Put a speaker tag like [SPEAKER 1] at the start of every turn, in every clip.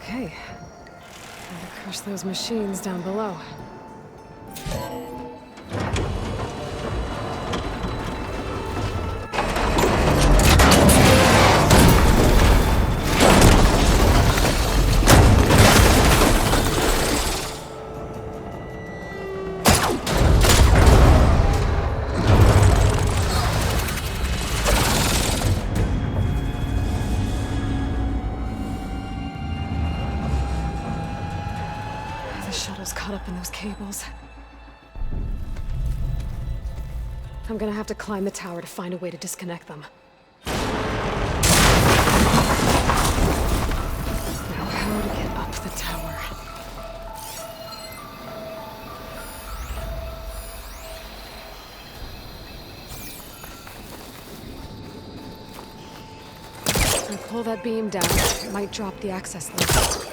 [SPEAKER 1] Okay. Gotta crush those machines down below. The shuttle's caught up in those cables. I'm gonna have to climb the tower to find a way to disconnect them. Now, how to get up the tower? If I pull that beam down, it might drop the access link.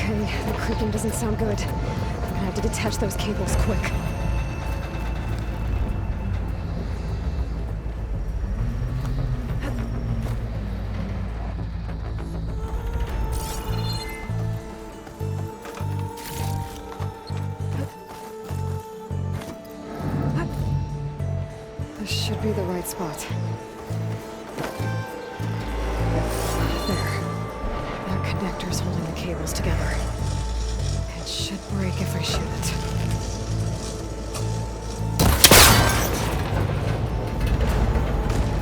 [SPEAKER 1] Okay, the creaking doesn't sound good. I'm gonna have to detach those cables quick. This should be the right spot. There. That connector's holding the cables together. It should break if I shoot it.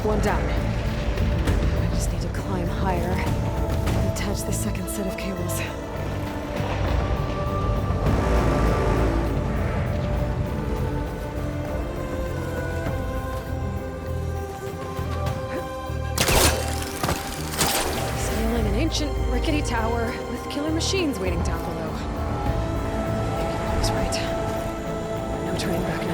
[SPEAKER 1] One down. I just need to climb higher and attach the second set of cables. Scaling an ancient, rickety tower with killer machines waiting down below. Maybe I was right. No turning back now.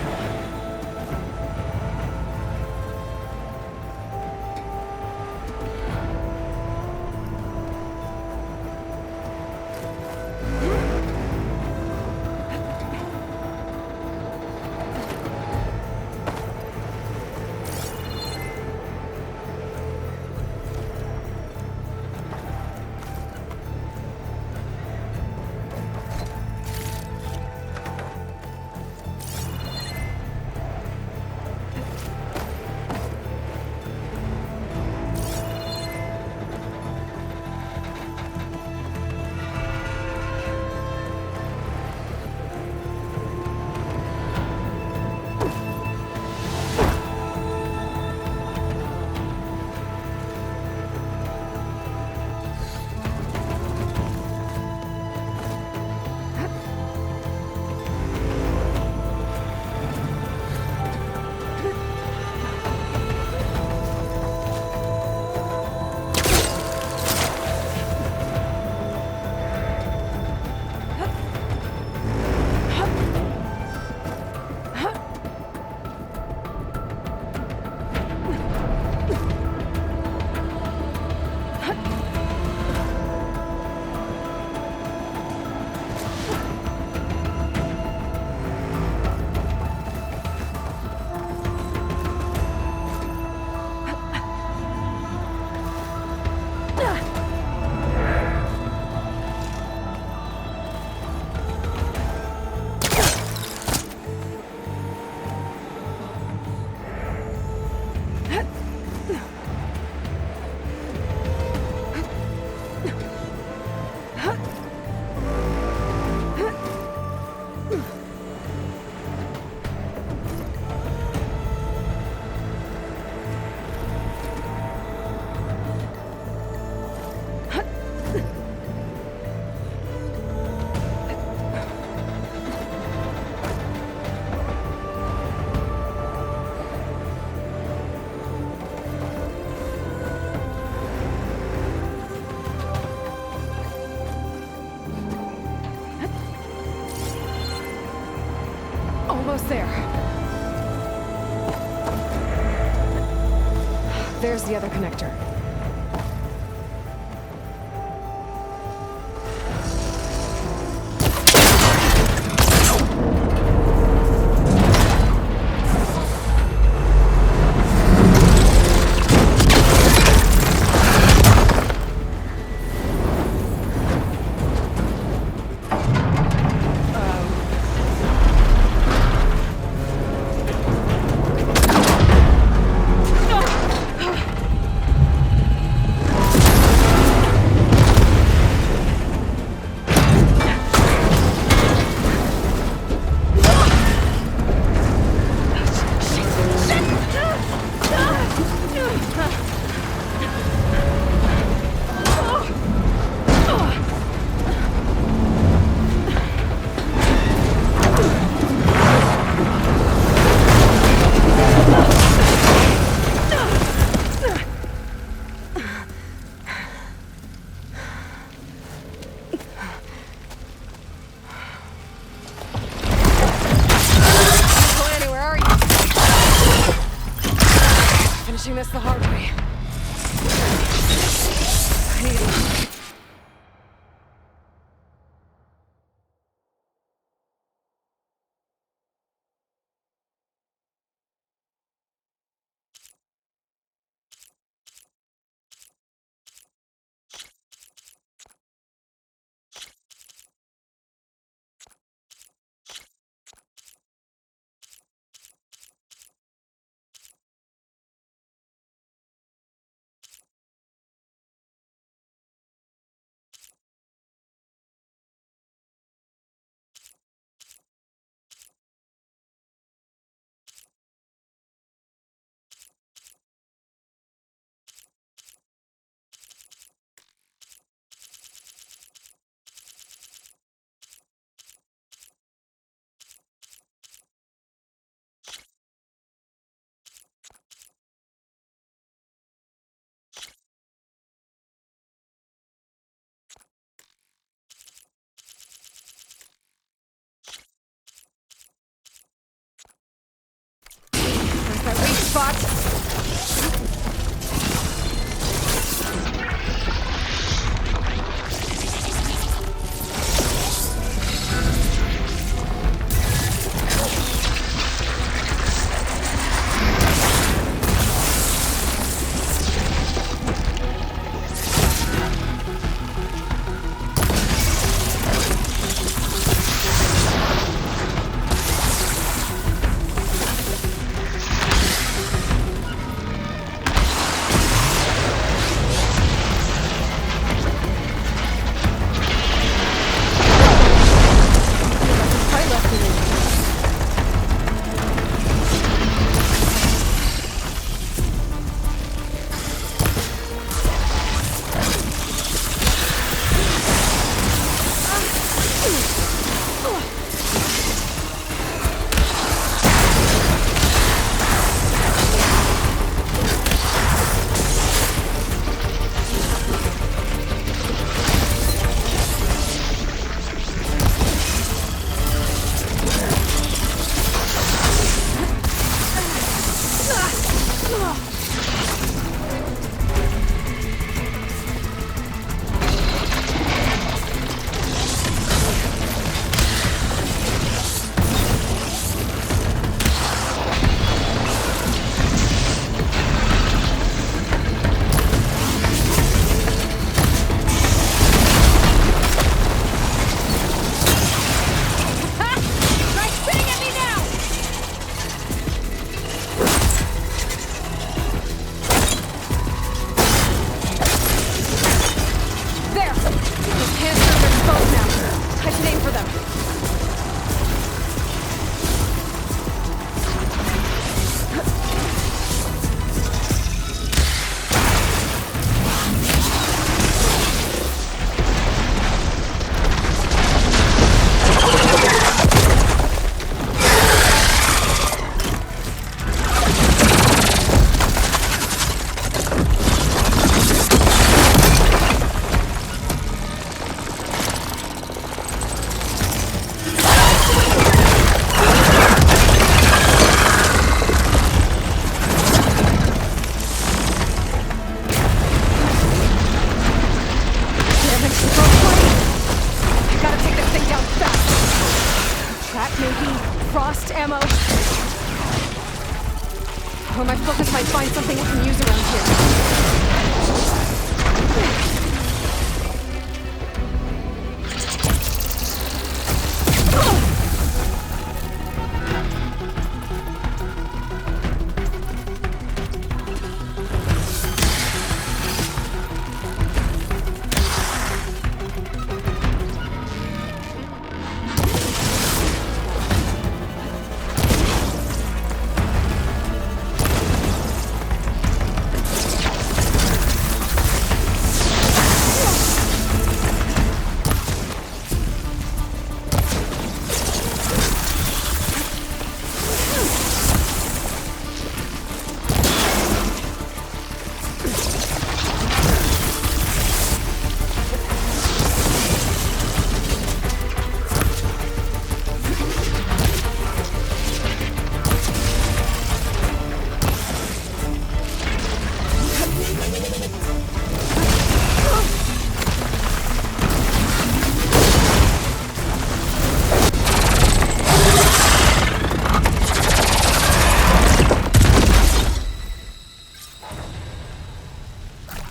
[SPEAKER 1] Almost there. There's the other connector. ammo. Or my focus might find something I can use around here.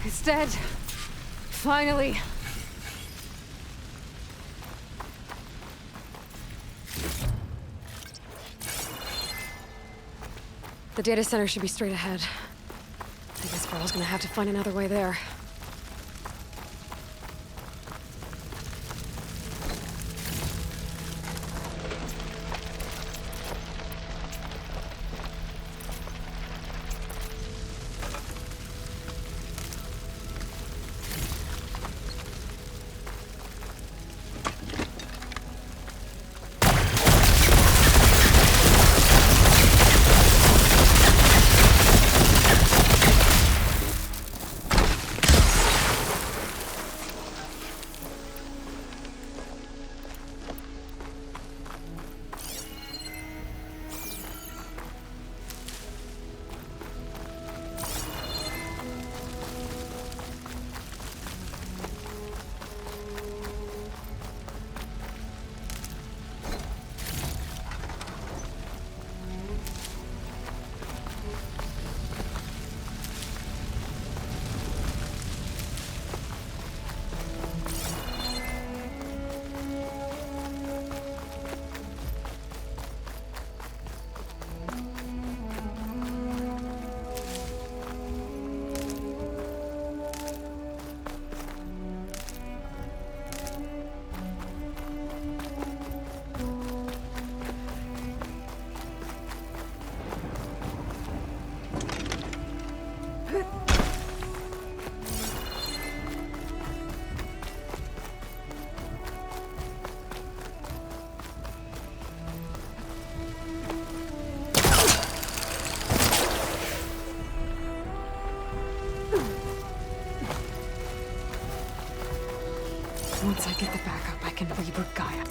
[SPEAKER 1] It's dead. Finally. The data center should be straight ahead. I guess Varl's gonna have to find another way there. Once I get the backup, I can reboot Gaia.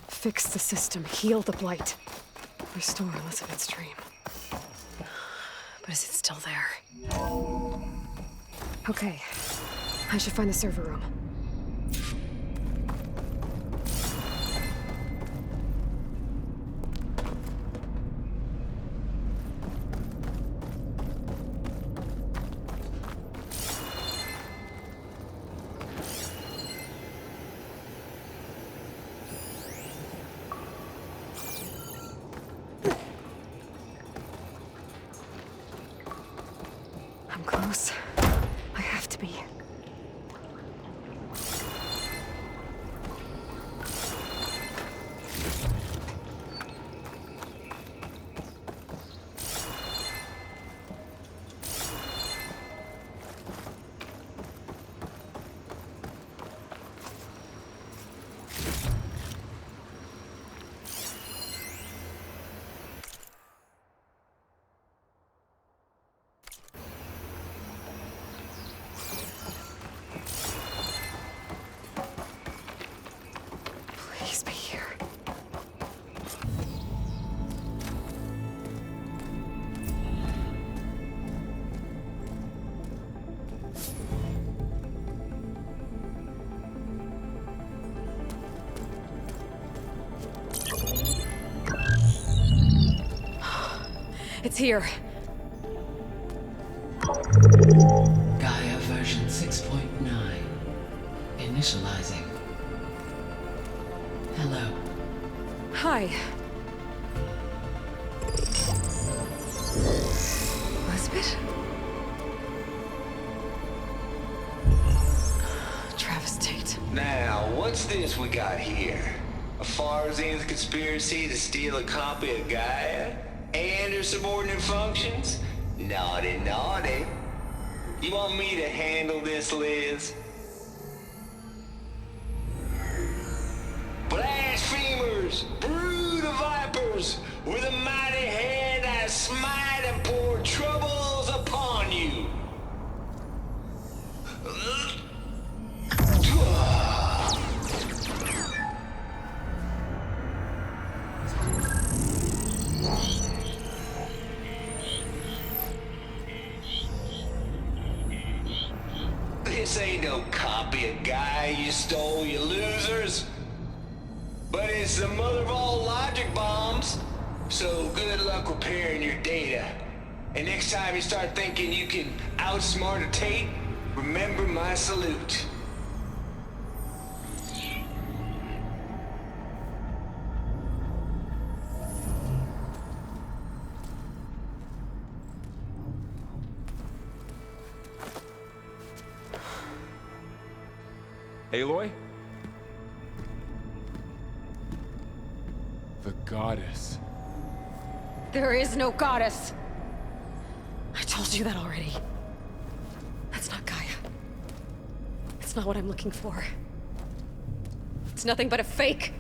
[SPEAKER 1] Fix the system, heal the Blight, restore Elizabeth's dream. But is it still there? Okay, I should find the server room. close. I have to be. Please be here. It's here.
[SPEAKER 2] Gaia version 6.9. Initializing. Hello.
[SPEAKER 1] Hi. Elizabeth? Travis Tate.
[SPEAKER 3] Now, what's this we got here? A Farzian's conspiracy to steal a copy of Gaia? And her subordinate functions? Naughty, naughty. You want me to handle this, Liz? Blasphemers! Brood of vipers! With a mighty hand I smite and pour troubles upon you! This ain't no copy of Gaia you stole, you losers. But it's the mother of all logic bombs. So good luck repairing your data. And next time you start thinking you can outsmart a Tate, remember my salute.
[SPEAKER 4] Aloy? The goddess.
[SPEAKER 1] There is no goddess. I told you that already. That's not Gaia. It's not what I'm looking for. It's nothing but a fake.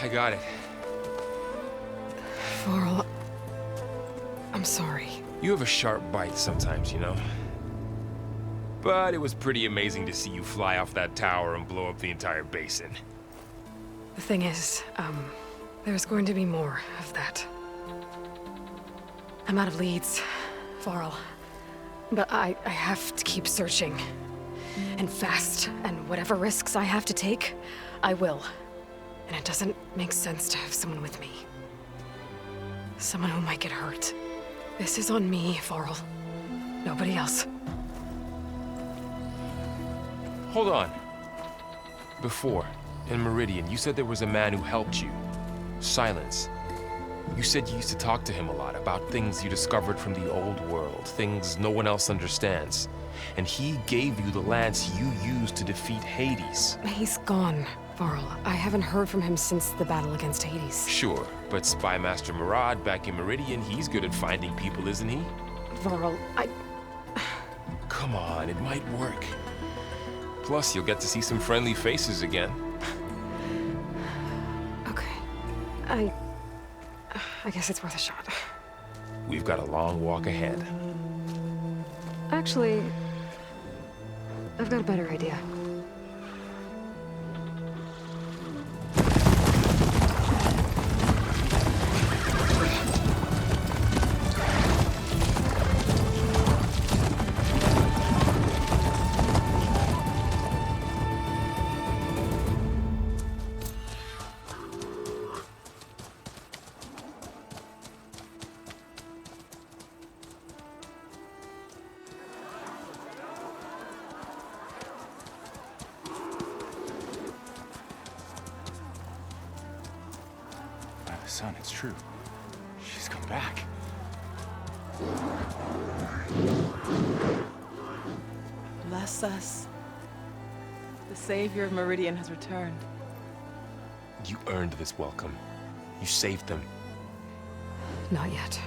[SPEAKER 4] I got it.
[SPEAKER 1] Varl, I'm sorry.
[SPEAKER 4] You have a sharp bite sometimes, you know? But it was pretty amazing to see you fly off that tower and blow up the entire basin.
[SPEAKER 1] The thing is, there's going to be more of that. I'm out of leads, Varl. But I have to keep searching. And fast, and whatever risks I have to take, I will. And it doesn't make sense to have someone with me. Someone who might get hurt. This is on me, Varl. Nobody else.
[SPEAKER 4] Hold on. Before, in Meridian, you said there was a man who helped you. Silence. You said you used to talk to him a lot about things you discovered from the old world, things no one else understands. And he gave you the lance you used to defeat Hades.
[SPEAKER 1] He's gone, Varl. I haven't heard from him since the battle against Hades.
[SPEAKER 4] Sure, but Spy Master Murad back in Meridian, he's good at finding people, isn't he?
[SPEAKER 1] Varl,
[SPEAKER 4] Come on, it might work. Plus, you'll get to see some friendly faces again.
[SPEAKER 1] Okay. I guess it's worth a shot.
[SPEAKER 4] We've got a long walk ahead.
[SPEAKER 1] Actually, I've got a better idea.
[SPEAKER 5] son, it's true. She's come back.
[SPEAKER 6] Bless us. The savior of Meridian has returned.
[SPEAKER 4] You earned this welcome. You saved them.
[SPEAKER 1] Not yet.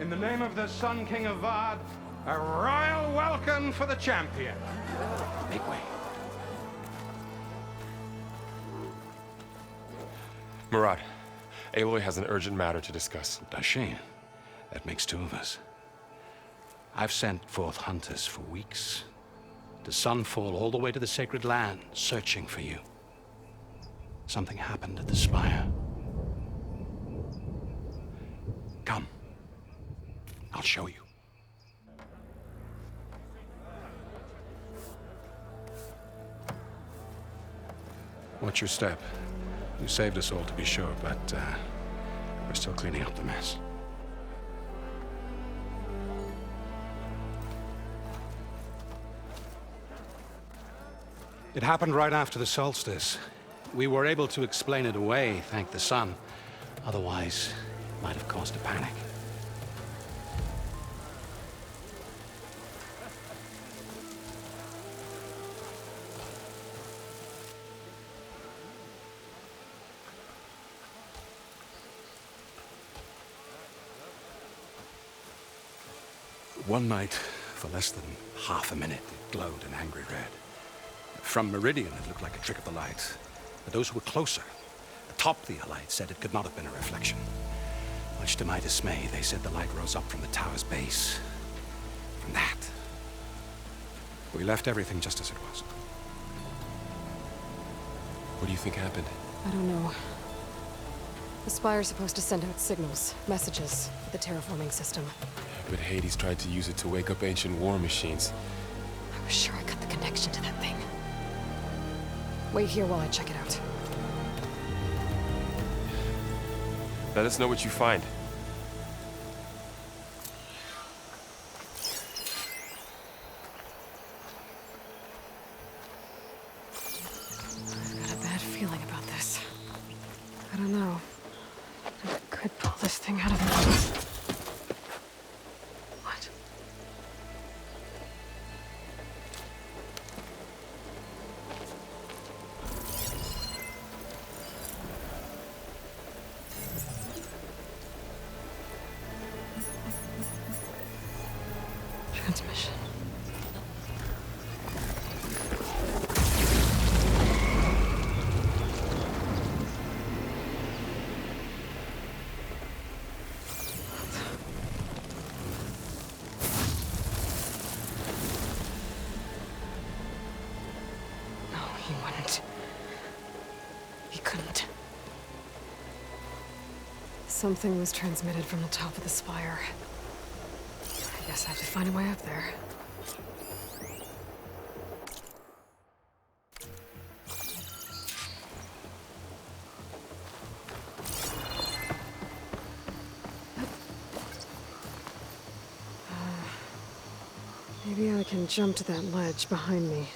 [SPEAKER 7] In the name of the Sun King of Vard, a royal welcome for the champion.
[SPEAKER 5] Make way.
[SPEAKER 4] Murad, Aloy has an urgent matter to discuss.
[SPEAKER 8] Does she? That makes two of us. I've sent forth hunters for weeks. To Sunfall all the way to the Sacred Land, searching for you. Something happened at the Spire. Come. I'll show you. Watch your step. You saved us all, to be sure, but we're still cleaning up the mess. It happened right after the solstice. We were able to explain it away, thank the sun. Otherwise, it might have caused a panic. One night, for less than half a minute, it glowed an angry red. From Meridian, it looked like a trick of the light. But those who were closer, atop the Allied, said it could not have been a reflection. Much to my dismay, they said the light rose up from the tower's base. From that, we left everything just as it was.
[SPEAKER 4] What do you think happened?
[SPEAKER 1] I don't know. The Spire's supposed to send out signals, messages, with the terraforming system.
[SPEAKER 4] But Hades tried to use it to wake up ancient war machines.
[SPEAKER 1] I was sure I cut the connection to that thing. Wait here while I check it out.
[SPEAKER 4] Let us know what you find.
[SPEAKER 1] I've got a bad feeling about this. I don't know. I could pull this thing out of me. What? Transmission. No, he wouldn't. He couldn't. Something was transmitted from the top of the spire. I guess I have to find a way up there. Maybe I can jump to that ledge behind me.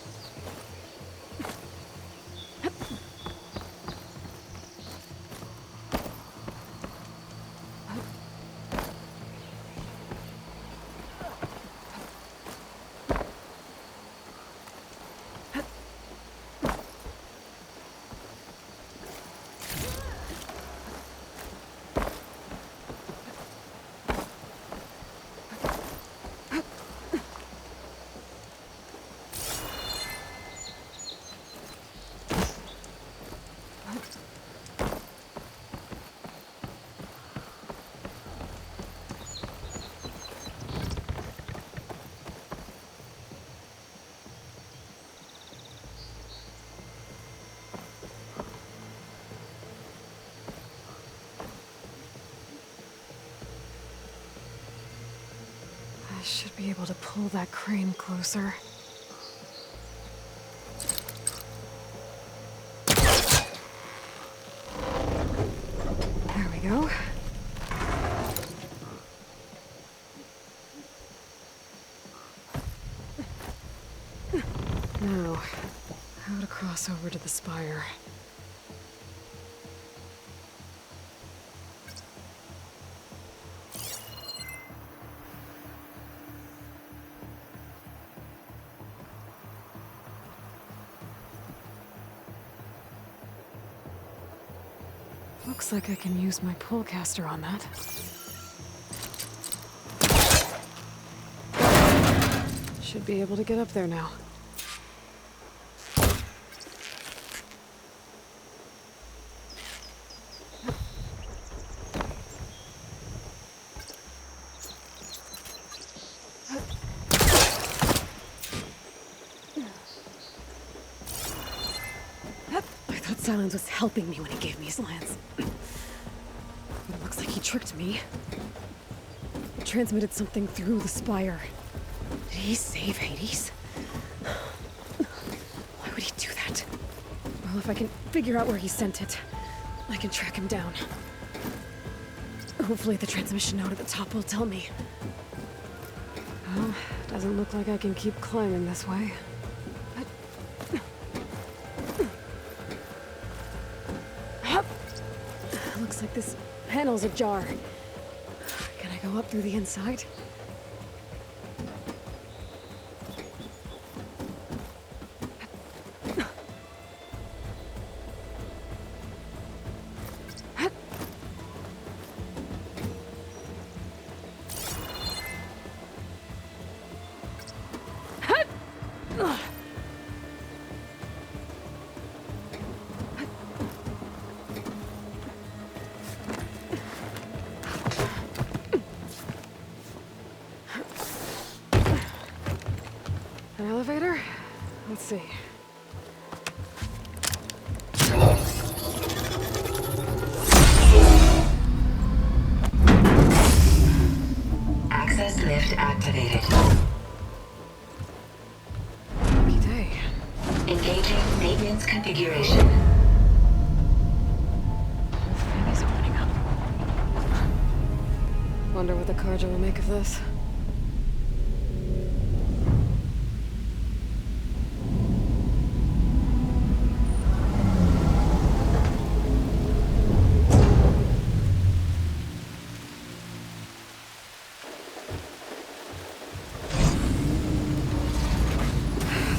[SPEAKER 1] I should be able to pull that crane closer. There we go. Now, how to cross over to the spire. Looks like I can use my pullcaster on that. Should be able to get up there now. I thought Silence was helping me when he gave me his lance. But it looks like he tricked me. He transmitted something through the spire. Did he save Hades? Why would he do that? Well, if I can figure out where he sent it, I can track him down. Hopefully the transmission node at the top will tell me. Well, doesn't look like I can keep climbing this way. Looks like this panel's ajar. Can I go up through the inside? An elevator? Let's see.
[SPEAKER 9] Access lift activated.
[SPEAKER 1] Lucky day.
[SPEAKER 9] Engaging maintenance configuration.
[SPEAKER 1] The thing is opening up. Wonder what the Carja will make of this.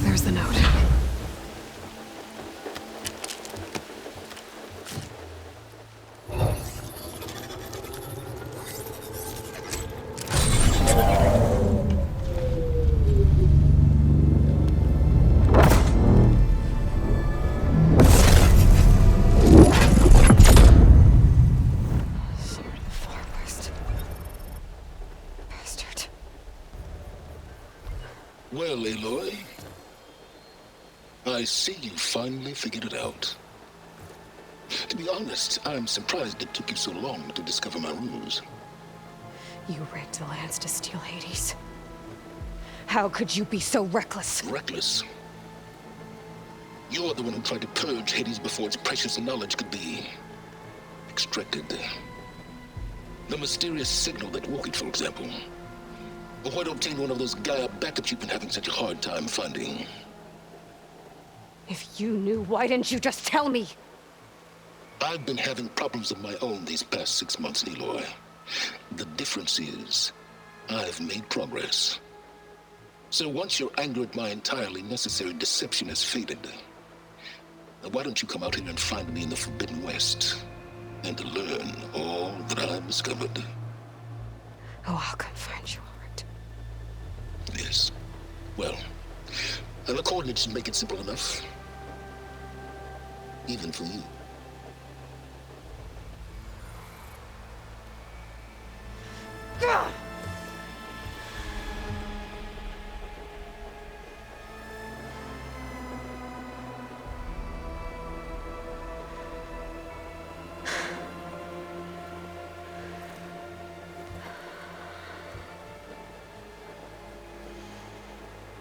[SPEAKER 1] There's the note. Sword of the Far West. Bastard.
[SPEAKER 10] Well, Aloy, I see you finally figured it out. To be honest, I'm surprised it took you so long to discover my ruse.
[SPEAKER 1] You rigged the lance to steal Hades. How could you be so reckless?
[SPEAKER 10] Reckless? You're the one who tried to purge Hades before its precious knowledge could be extracted. The mysterious signal that woke it, for example. Or why to obtain one of those Gaia backups you've been having such a hard time finding.
[SPEAKER 1] If you knew, why didn't you just tell me?
[SPEAKER 10] I've been having problems of my own these past 6 months, Aloy. The difference is, I've made progress. So once your anger at my entirely necessary deception has faded, why don't you come out here and find me in the Forbidden West, and learn all that I've discovered?
[SPEAKER 1] Oh, I'll come find you, all right.
[SPEAKER 10] Yes. Well, and the coordinates should make it simple enough. Even for you.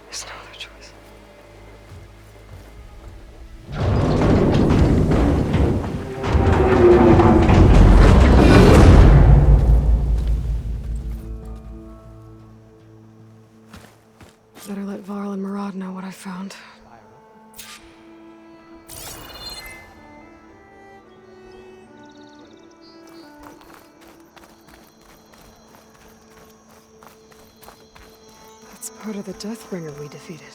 [SPEAKER 1] There's no other choice. Better let Varl and Murad know what I found. That's part of the Deathbringer we defeated.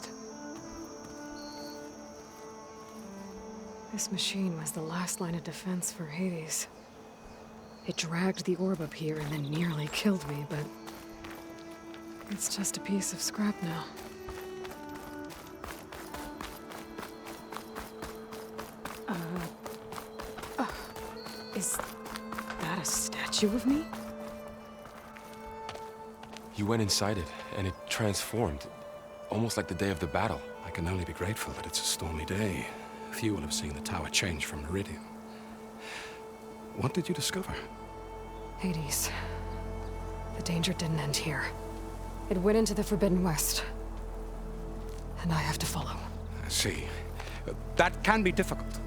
[SPEAKER 1] This machine was the last line of defense for Hades. It dragged the orb up here and then nearly killed me, but it's just a piece of scrap now. Is that a statue of me?
[SPEAKER 4] You went inside it, and it transformed. Almost like the day of the battle.
[SPEAKER 8] I can only be grateful that it's a stormy day. Few will have seen the tower change from Meridian. What did you discover?
[SPEAKER 1] Hades. The danger didn't end here. It went into the Forbidden West. And I have to follow.
[SPEAKER 8] I see. That can be difficult.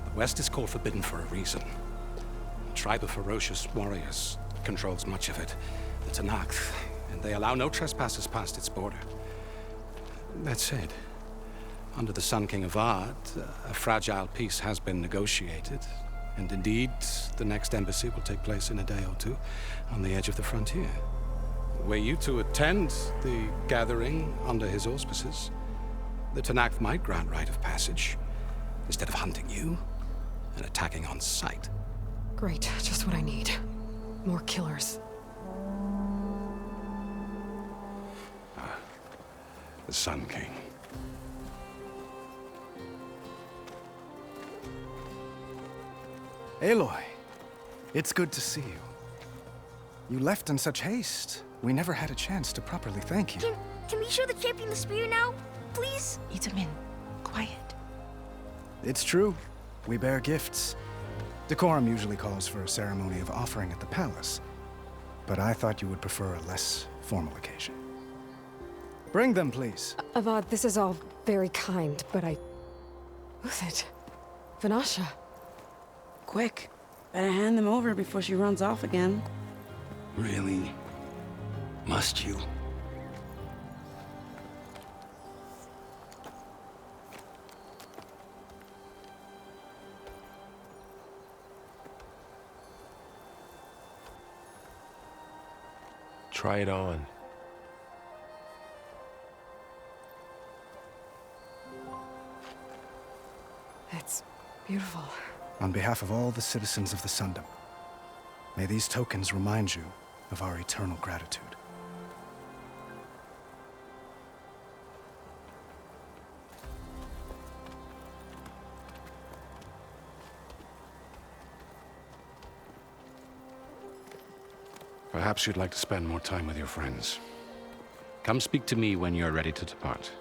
[SPEAKER 8] The West is called Forbidden for a reason. A tribe of ferocious warriors controls much of it. The Tenakth, and they allow no trespassers past its border. That said, under the Sun King Avad, a fragile peace has been negotiated. And indeed, the next embassy will take place in a day or two on the edge of the frontier. Were you to attend the gathering under his auspices, the Tenakth might grant right of passage, instead of hunting you and attacking on sight.
[SPEAKER 1] Great, just what I need. More killers.
[SPEAKER 8] The Sun King.
[SPEAKER 11] Aloy, it's good to see you. You left in such haste. We never had a chance to properly thank you.
[SPEAKER 12] Can we show the champion the spear now? Please?
[SPEAKER 6] Itamin, quiet.
[SPEAKER 11] It's true. We bear gifts. Decorum usually calls for a ceremony of offering at the palace. But I thought you would prefer a less formal occasion. Bring them, please.
[SPEAKER 1] Avad, this is all very kind, but Who's it? Vanasha.
[SPEAKER 6] Quick. Better hand them over before she runs off again.
[SPEAKER 5] Really? Must you?
[SPEAKER 4] Try it on.
[SPEAKER 1] It's beautiful.
[SPEAKER 11] On behalf of all the citizens of the Sundom, may these tokens remind you of our eternal gratitude.
[SPEAKER 8] Perhaps you'd like to spend more time with your friends. Come speak to me when you're ready to depart.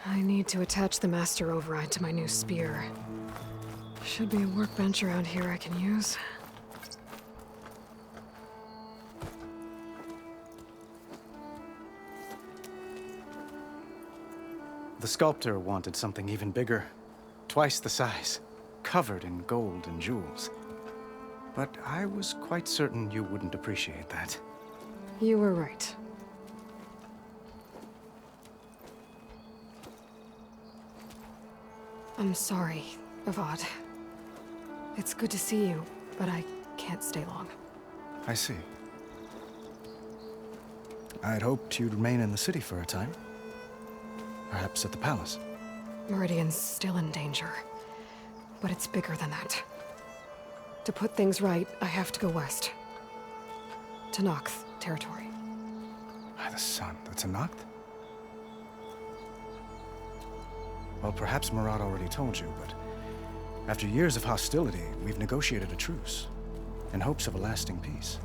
[SPEAKER 1] I need to attach the Master Override to my new spear. Should be a workbench around here I can use.
[SPEAKER 11] The sculptor wanted something even bigger. Twice the size, covered in gold and jewels. But I was quite certain you wouldn't appreciate that.
[SPEAKER 1] You were right. I'm sorry, Avad. It's good to see you, but I can't stay long.
[SPEAKER 11] I see. I'd hoped you'd remain in the city for a time. Perhaps at the palace.
[SPEAKER 1] Meridian's still in danger, but it's bigger than that. To put things right, I have to go west. To Tenakth territory.
[SPEAKER 11] By the sun, the Tenakth? Well, perhaps Murad already told you, but after years of hostility, we've negotiated a truce, in hopes of a lasting peace.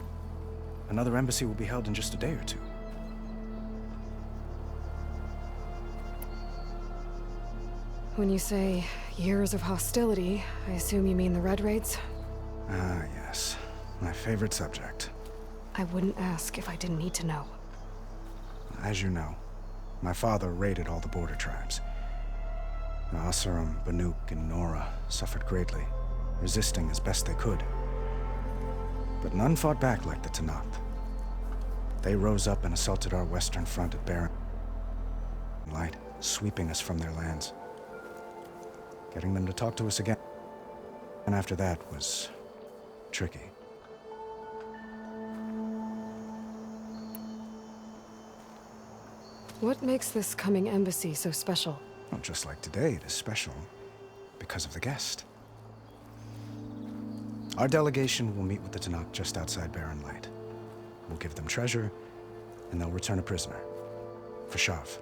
[SPEAKER 11] Another embassy will be held in just a day or two.
[SPEAKER 1] When you say years of hostility, I assume you mean the Red Raids?
[SPEAKER 11] Ah, yes. My favorite subject.
[SPEAKER 1] I wouldn't ask if I didn't need to know.
[SPEAKER 11] As you know, my father raided all the border tribes. Asurum, Banuk, and Nora suffered greatly, resisting as best they could. But none fought back like the Tenakth. They rose up and assaulted our western front at Barren Light, sweeping us from their lands. Getting them to talk to us again, and after that was tricky.
[SPEAKER 1] What makes this coming embassy so special?
[SPEAKER 11] Well, just like today, it is special because of the guest. Our delegation will meet with the Tenakth just outside Barren Light. We'll give them treasure, and they'll return a prisoner. Fashav,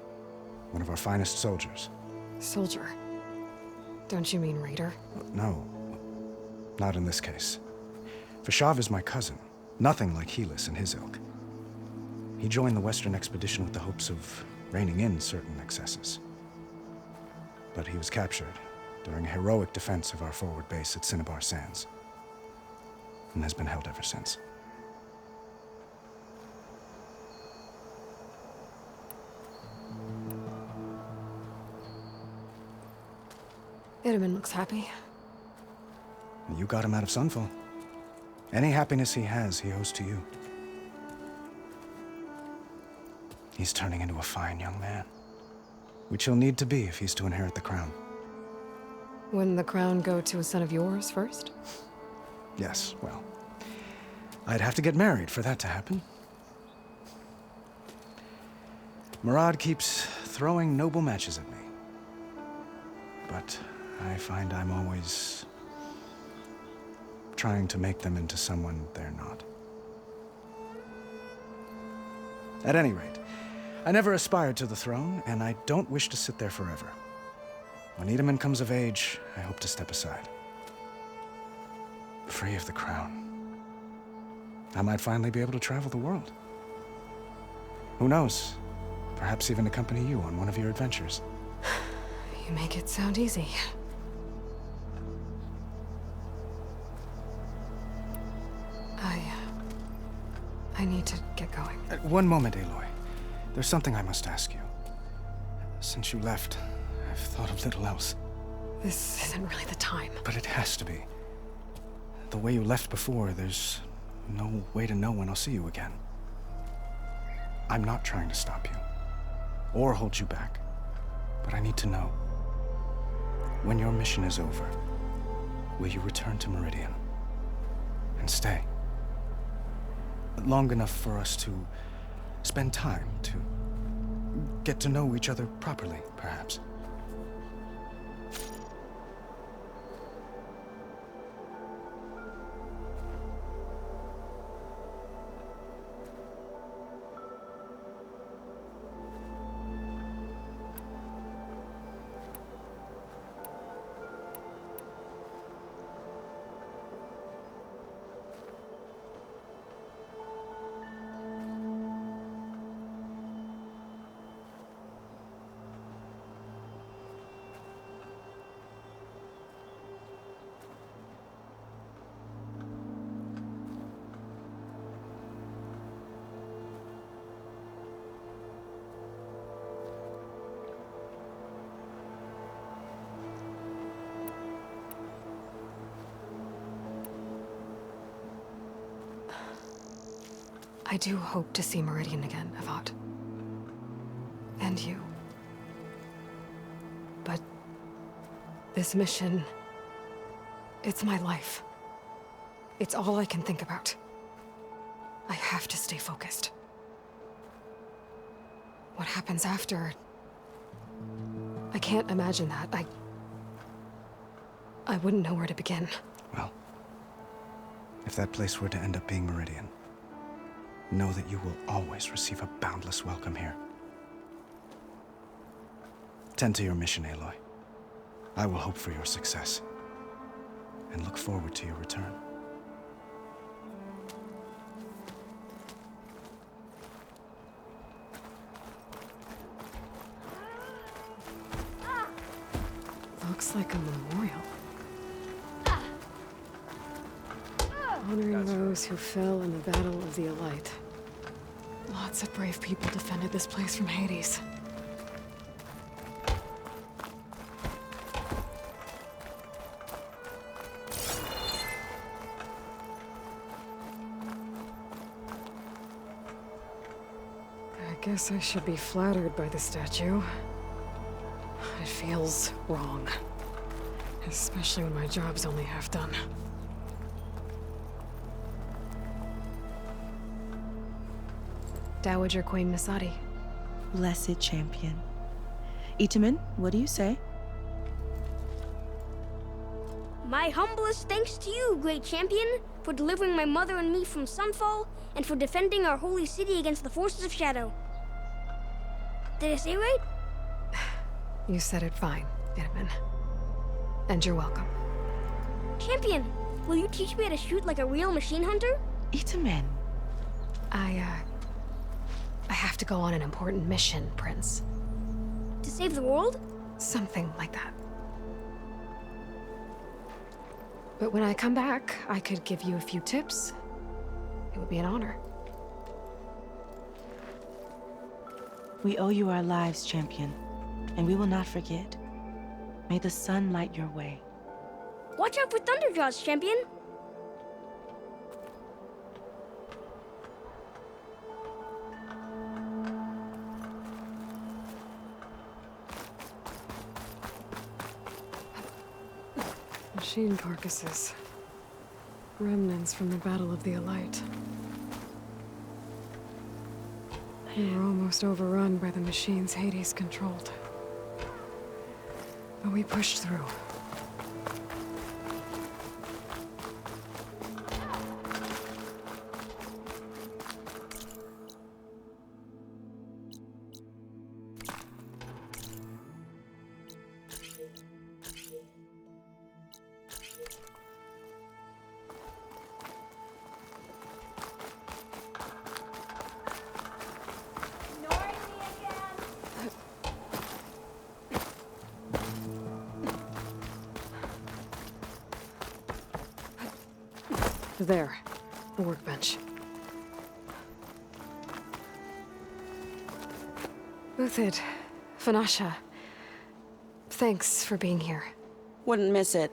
[SPEAKER 11] one of our finest soldiers.
[SPEAKER 1] Soldier? Don't you mean raider?
[SPEAKER 11] No, not in this case. Fashav is my cousin, nothing like Helis and his ilk. He joined the Western expedition with the hopes of reining in certain excesses. But he was captured during a heroic defense of our forward base at Cinnabar Sands, and has been held ever since.
[SPEAKER 1] Itamen looks happy.
[SPEAKER 11] You got him out of Sunfall. Any happiness he has, he owes to you. He's turning into a fine young man, which he'll need to be if he's to inherit the crown.
[SPEAKER 1] Wouldn't the crown go to a son of yours first?
[SPEAKER 11] Yes, well, I'd have to get married for that to happen. Murad keeps throwing noble matches at me. But I find I'm always trying to make them into someone they're not. At any rate, I never aspired to the throne, and I don't wish to sit there forever. When Itamen comes of age, I hope to step aside. Free of the crown. I might finally be able to travel the world. Who knows? Perhaps even accompany you on one of your adventures.
[SPEAKER 1] You make it sound easy. I need to get going.
[SPEAKER 11] One moment, Aloy. There's something I must ask you. Since you left, I've thought of little else.
[SPEAKER 1] This isn't really the time.
[SPEAKER 11] But it has to be. The way you left before, there's no way to know when I'll see you again. I'm not trying to stop you, or hold you back. But I need to know. When your mission is over, will you return to Meridian? And stay? Long enough for us to spend time, to get to know each other properly, perhaps.
[SPEAKER 1] I do hope to see Meridian again, Avad. And you. But this mission, it's my life. It's all I can think about. I have to stay focused. What happens after? I can't imagine that. I wouldn't know where to begin.
[SPEAKER 11] Well, if that place were to end up being Meridian, know that you will always receive a boundless welcome here. Tend to your mission, Aloy. I will hope for your success, and look forward to your return.
[SPEAKER 1] Looks like a memorial. Honoring those who fell in the Battle of the Elite. Lots of brave people defended this place from Hades. Guess I should be flattered by the statue. It feels wrong. Especially when my job's only half done. Dowager Queen Masadi.
[SPEAKER 6] Blessed champion. Itamen, what do you say?
[SPEAKER 12] My humblest thanks to you, great champion, for delivering my mother and me from Sunfall, and for defending our holy city against the forces of Shadow. Did I say right?
[SPEAKER 1] You said it fine, Itamen. And you're welcome.
[SPEAKER 12] Champion, will you teach me how to shoot like a real machine hunter?
[SPEAKER 6] Itamen.
[SPEAKER 1] I have to go on an important mission, Prince.
[SPEAKER 12] To save the world?
[SPEAKER 1] Something like that. But when I come back, I could give you a few tips. It would be an honor.
[SPEAKER 6] We owe you our lives, champion, and we will not forget. May the sun light your way.
[SPEAKER 12] Watch out for Thunderjaws, champion!
[SPEAKER 1] Machine carcasses. Remnants from the Battle of the Elite. We were almost overrun by the machines Hades controlled. But we pushed through. There, the workbench. Uthid, Vanasha, thanks for being here.
[SPEAKER 13] Wouldn't miss it,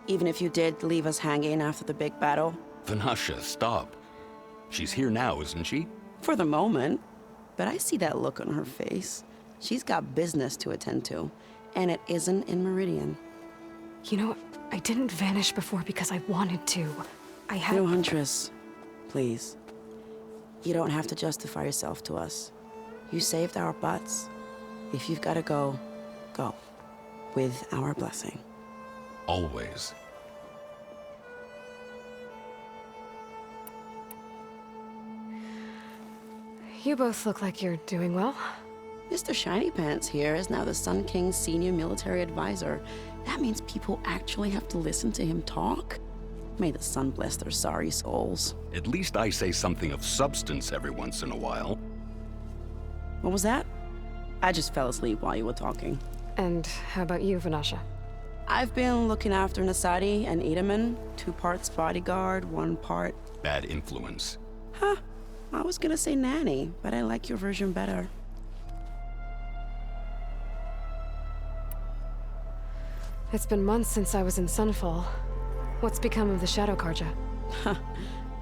[SPEAKER 13] even if you did leave us hanging after the big battle.
[SPEAKER 5] Vanasha, stop. She's here now, isn't she?
[SPEAKER 13] For the moment. But I see that look on her face. She's got business to attend to, and it isn't in Meridian.
[SPEAKER 1] You know, I didn't vanish before because I wanted to. I had...
[SPEAKER 13] No, Huntress. Please. You don't have to justify yourself to us. You saved our butts. If you've got to go, go. With our blessing.
[SPEAKER 5] Always.
[SPEAKER 1] You both look like you're doing well.
[SPEAKER 13] Mr. Shiny Pants here is now the Sun King's senior military advisor. That means people actually have to listen to him talk? May the sun bless their sorry souls.
[SPEAKER 5] At least I say something of substance every once in a while.
[SPEAKER 13] What was that? I just fell asleep while you were talking.
[SPEAKER 1] And how about you, Vanasha?
[SPEAKER 13] I've been looking after Nasadi and Itamen. 2 parts bodyguard, 1 part...
[SPEAKER 5] Bad influence.
[SPEAKER 13] Huh. I was gonna say nanny, but I like your version better.
[SPEAKER 1] It's been months since I was in Sunfall. What's become of the Shadow Carja?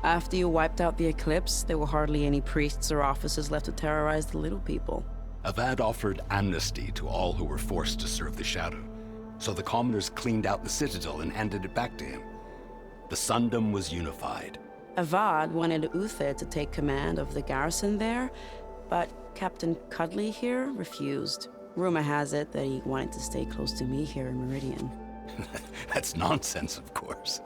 [SPEAKER 13] After you wiped out the Eclipse, there were hardly any priests or officers left to terrorize the little people.
[SPEAKER 5] Avad offered amnesty to all who were forced to serve the Shadow, so the commoners cleaned out the Citadel and handed it back to him. The Sundom was unified.
[SPEAKER 13] Avad wanted Uthid to take command of the garrison there, but Captain Cudley here refused. Rumor has it that he wanted to stay close to me here in Meridian.
[SPEAKER 5] That's nonsense, of course.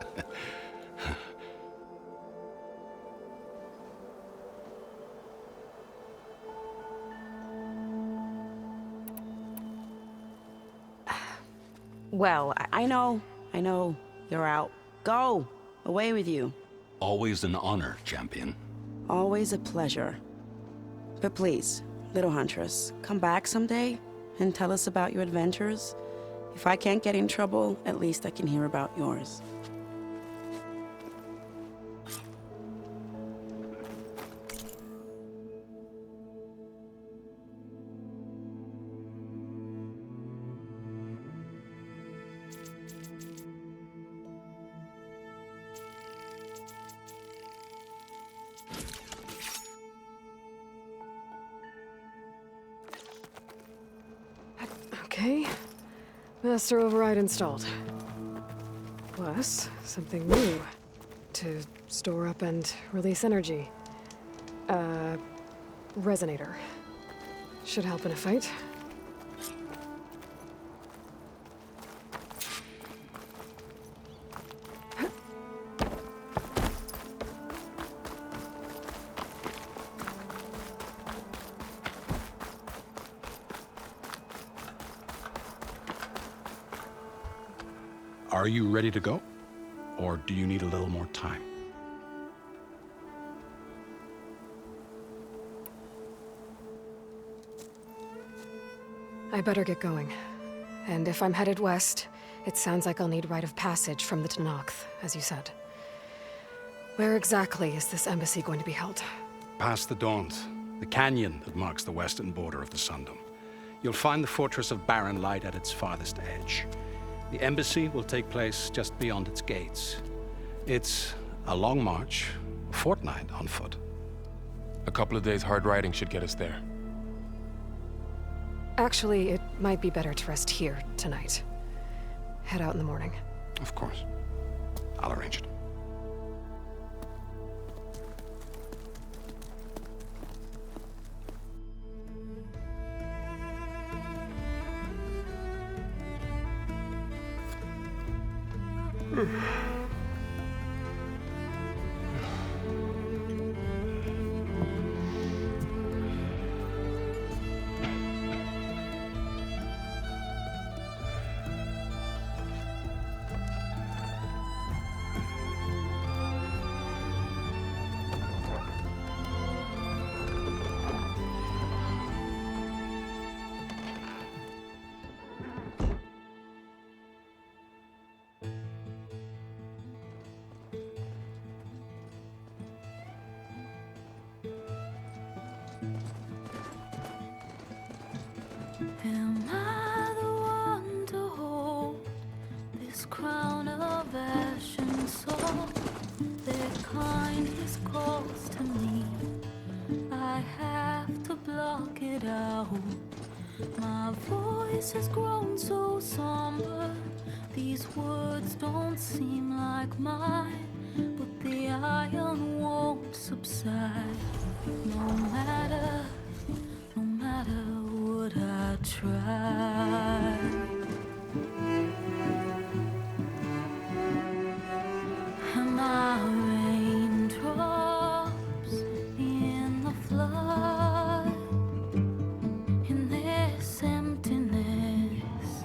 [SPEAKER 13] Well, I know. You're out. Go! Away with you.
[SPEAKER 5] Always an honor, champion.
[SPEAKER 13] Always a pleasure. But please, little Huntress, come back someday and tell us about your adventures. If I can't get in trouble, at least I can hear about yours.
[SPEAKER 1] Okay. Master override installed. Plus, something new. To store up and release energy. Resonator. Should help in a fight.
[SPEAKER 8] Are you ready to go? Or do you need a little more time?
[SPEAKER 1] I better get going. And if I'm headed west, it sounds like I'll need rite of passage from the Tenakth, as you said. Where exactly is this embassy going to be held?
[SPEAKER 8] Past the Daunt, the canyon that marks the western border of the Sundom. You'll find the fortress of Barren Light at its farthest edge. The embassy will take place just beyond its gates. It's a long march, a fortnight on foot.
[SPEAKER 4] A couple of days hard riding should get us there.
[SPEAKER 1] Actually, it might be better to rest here tonight. Head out in the morning.
[SPEAKER 8] Of course. I'll arrange it.
[SPEAKER 14] Am I the one to hold this crown of ash and salt? Their kindness calls to me. I have to block it out. My voice has grown so somber. These words don't seem like mine, but the iron won't subside. No matter what I try. Am I raindrops in the flood? In this emptiness,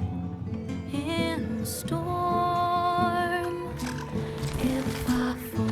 [SPEAKER 14] in the storm. If I fall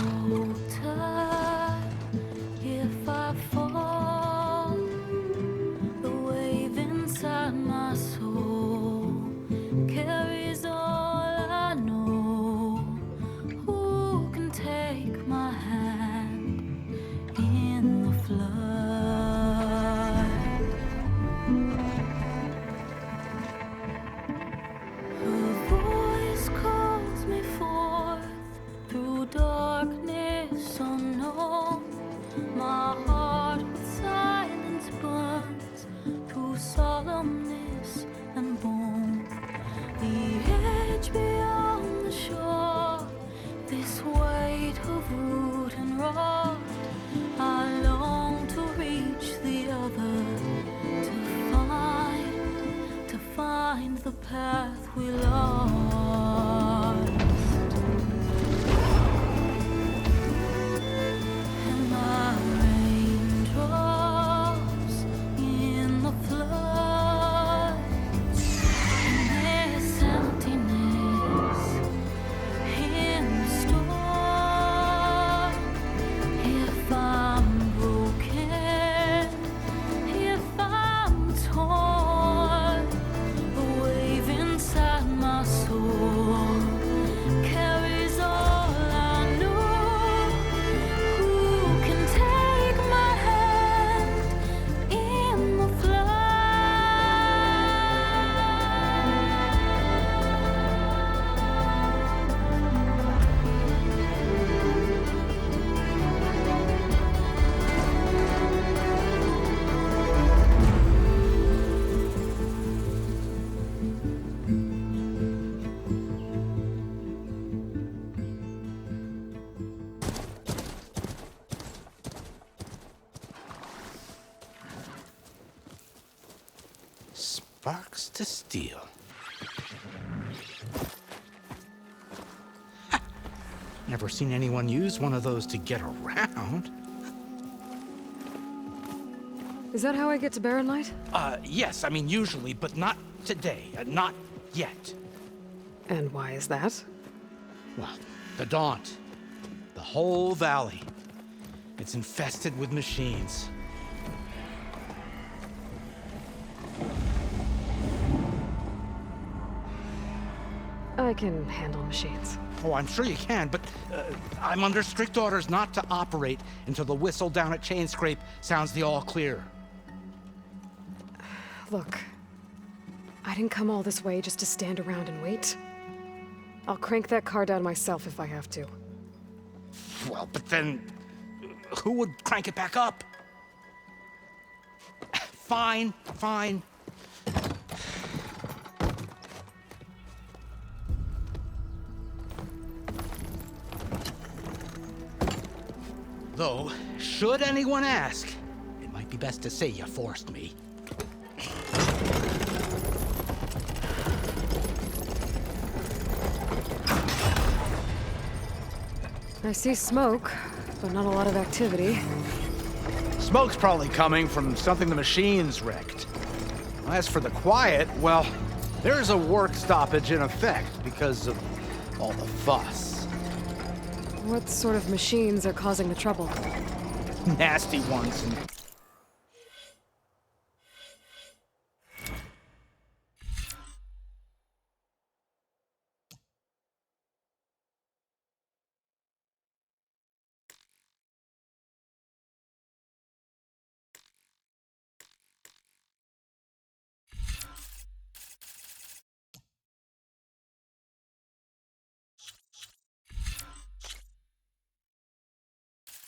[SPEAKER 15] Sparks to steel. Ha! Never seen anyone use one of those to get around.
[SPEAKER 1] Is that how I get to Barren Light?
[SPEAKER 15] Yes, I mean usually, but not today. Not yet.
[SPEAKER 1] And why is that?
[SPEAKER 15] Well, the Daunt. The whole valley. It's infested with machines.
[SPEAKER 1] I can handle machines.
[SPEAKER 15] Oh, I'm sure you can, but I'm under strict orders not to operate until the whistle down at Chainscrape sounds the all clear.
[SPEAKER 1] Look, I didn't come all this way just to stand around and wait. I'll crank that car down myself if I have to.
[SPEAKER 15] Well, but then who would crank it back up? Fine, fine. Though, should anyone ask, it might be best to say you forced me.
[SPEAKER 1] I see smoke, but not a lot of activity.
[SPEAKER 15] Smoke's probably coming from something the machines wrecked. As for the quiet, well, there's a work stoppage in effect because of all the fuss.
[SPEAKER 1] What sort of machines are causing the trouble?
[SPEAKER 15] Nasty ones and